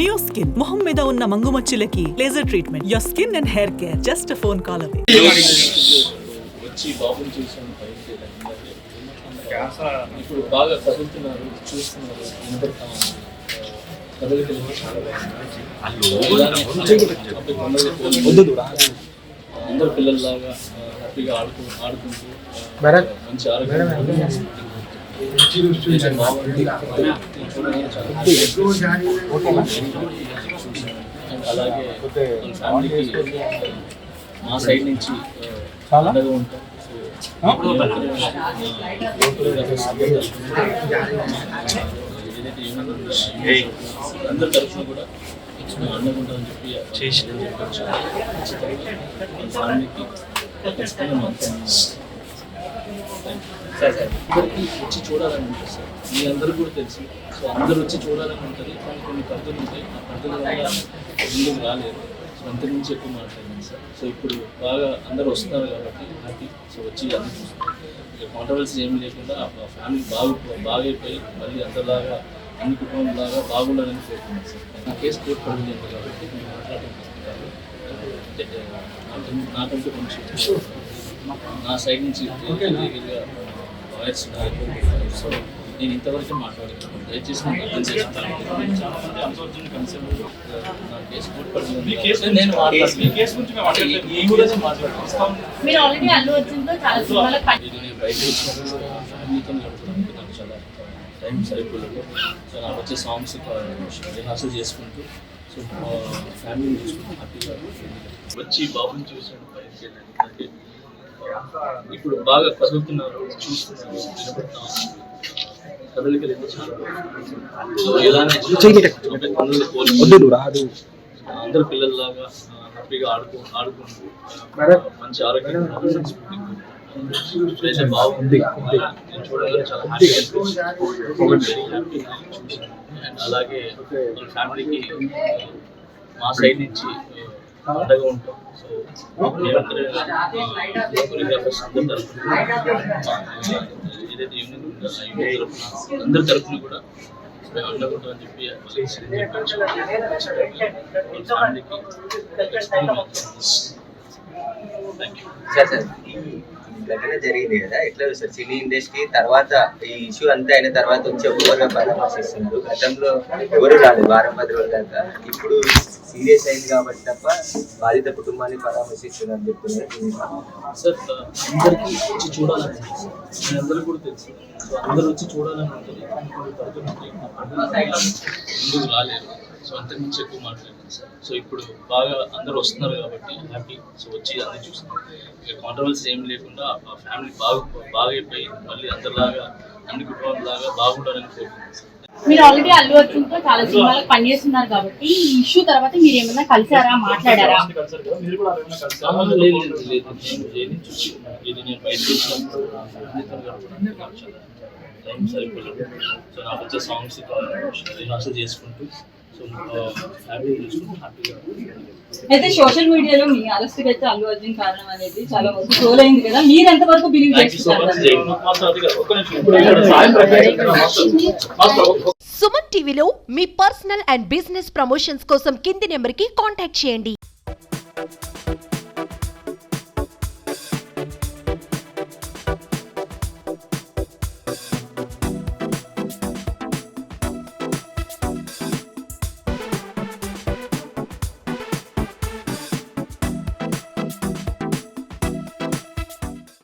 Neo skin మొహం మీద ఉన్న మంగుమచ్చులకి laser treatment. Your skin and hair care just a phone call away. వచ్చి బాబుని చూసాను ఇప్పుడు బాగా కదులుతున్నారు, చూస్తున్నారు, వినపడతా ఉన్నారు. కదలికలు చాలా అందరు పిల్లల్లాగా హ్యాపీగా ఆడుకుంటూ మంచి ఆరోగ్యం అలాగే ఫ్యామిలీకి మా సైడ్ నుంచి అండగా ఉంటాం. అందరి తరఫున కూడా అండగా ఉంటామని చెప్పి చేసిందని చెప్పచ్చు. ఫ్యామిలీకి ఖచ్చితంగా మాత్రం సార్ అందరికీ వచ్చి చూడాలని ఉంటుంది సార్. మీ అందరూ కూడా తెలుసు. సో అందరూ వచ్చి చూడాలని ఉంటుంది. కొన్ని పరిధులు ఉంటాయి. ఆ పరిధుల వల్ల ముందుకు రాలేదు. సో అంత నుంచి ఎక్కువ మాట్లాడింది సార్. సో ఇప్పుడు బాగా అందరూ వస్తున్నారు కాబట్టి హ్యాపీ. సో వచ్చి అందరూ చూస్తున్నారు. ఇక కాంట్రవర్సీ ఏమి లేకుండా ఆ ఫ్యామిలీ బాగైపోయి మళ్ళీ అందరిలాగా అన్ని కుటుంబంలాగా బాగుండాలని కోరుతున్నాను సార్. నా కేసు కోర్టు పడింది కాబట్టి నేను మాట్లాడుతున్నాను. నాకంటూ కొంచెం నా సైడ్ నుంచి వాయిస్ సో నేను ఇంతవరకు మాట్లాడుతున్నాను. దయచేసి నాకు అర్థం చేసుకుంటాను. నా కేసు కోర్టు పడింది నేను మాట్లాడుతున్నాను. బయట వచ్చినప్పుడు ఫ్యామిలీతో గడుపుతాను. నాకు చాలా టైం సరిపోలేదు. సో నాకు వచ్చే సాంగ్స్ రిహార్సల్ చేసుకుంటూ సో ఫ్యామిలీని చూసుకుంటూ హ్యాపీగా వచ్చి బాబుని చూసాను. బయటకి వెళ్ళాను. అంటే ఇప్పుడు బాగా కదులుతున్నారు, చూస్తున్నారు, వినపడుతున్నారు. కదలికలు అయితే చాలా అందరు పిల్లల్లాగా హ్యాపీగా ఆడుకుంటూ మంచి ఆరోగ్యం బాగుంది. చూడగానే చాలా హ్యాపీ. అలాగే వాళ్ళ ఫ్యామిలీకి మా సైడ్ నుంచి అండగా ఉంటాం. సో కొరియోగ్రాఫర్స్ ఏదైతే యూనియన్ ఉందో ఆ యూనియన్ తరఫున అందరి తరఫున కూడా మేము అండగా ఉంటామని చెప్పి ఫ్యామిలీకి ఘటన జరిగింది కదా, ఎట్లా సార్ సినీ ఇండస్ట్రీ తర్వాత ఈ ఇష్యూ అంతా అయిన తర్వాత వచ్చి ఒక్కొక్కరుగా పరామర్శిస్తున్నారు. గతంలో ఎవరు రాలేదు వారం 10 రోజుల దాకా. ఇప్పుడు సీరియస్ అయింది కాబట్టి తప్ప బాధిత కుటుంబాన్ని పరామర్శిస్తున్నారు అని చెప్తున్నారు సార్. అందరికీ వచ్చి చూడాలని మీ అందరూ కూడా తెలుసు. సో అందరూ వచ్చి చూడాలని ఉంటుంది. ముందుకు రాలేదు. సో అంతకుమించి ఎక్కువ మాట్లాడాను సార్. సో ఇప్పుడు బాగా అందరూ వస్తున్నారు కాబట్టి హ్యాపీ. సో వచ్చి అందరూ చూస్తున్నారు. ఇక కాంట్రవర్సీ ఏం లేకుండా ఆ ఫ్యామిలీ బాగైపోయి మళ్ళీ అందరిలాగా అన్ని కుటుంబాలలాగా బాగుండాలని కోరుకుంటున్నాను సార్. మీరు ఆల్రెడీ అల్లు అర్జున్తో చాలా సినిమాలకు పనిచేస్తున్నారు కాబట్టి ఈ ఇష్యూ తర్వాత మీరు ఏమన్నా కలిసారా, మాట్లాడారా? నేను బయటకు వచ్చినప్పుడు టైం సరిపోలేదు. సో నాకు వచ్చే సాంగ్స్ రిహార్సల్ చేసుకుంటూ సో ఫ్యామిలీ చూసుకుంటూ హ్యాపీగా. అయితే సోషల్ మీడియాలో మీ అరెస్ట్ అయితే అల్లు అర్జున్ కారణం అనేది చాలా ట్రోల్ అయింది కదా, మీరు ఎంతవరకు బిలీవ్ చేస్తున్నారు? సుమన్ టీవీలో మీ పర్సనల్ అండ్ బిజినెస్ ప్రమోషన్స్ కోసం కింది నెంబర్కి కాంటాక్ట్ చేయండి.